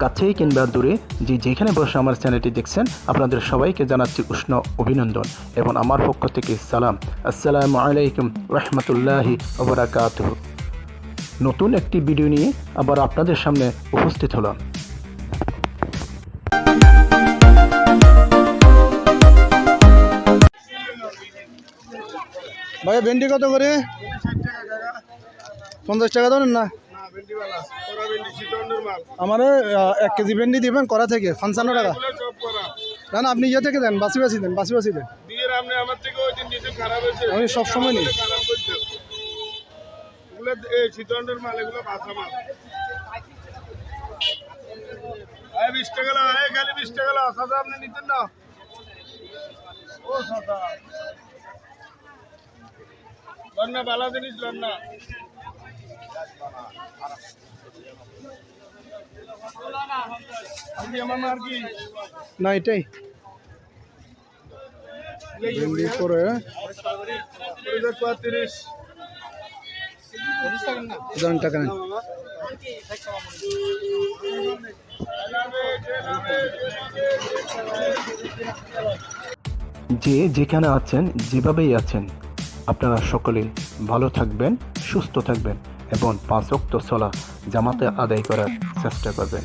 কাছেই কিংবা দূরে যেখানে বসে আমার চ্যানেলটি দেখছেন আপনাদের সবাইকে জানাচ্ছি উষ্ণ অভিনন্দন এবং আমার পক্ষ থেকে সালাম। আসসালামু আলাইকুম রহমতুল্লাহি ওয়া বারাকাতুহু। নতুন একটি ভিডিও নিয়ে আবার আপনাদের সামনে উপস্থিত হলাম। ভাই ভেন্ডি কত করে? 50 টাকা দেবেন না? আমার 1 কেজি ভেন্ডি দিবেন করা থেকে 55 টাকা। না না, আপনি ইয়ে থেকে দেন, বাসি দেন, বাসি দেন। আমি সবসময় নিই। মাল এগুলো বাসা মাল। 20 টাকা খালি 20 টাকা সাদা আপনি নিতেন না? ও সাদা লন্না বালা জিনিস লন্না না, এটাই করে 35 টাকা নেন। যেখানে আছেন যেভাবেই আছেন আপনারা সকলেই ভালো থাকবেন, সুস্থ থাকবেন এবং 5 ওয়াক্ত সালাত জামাতে আদায় করার চেষ্টা করবেন।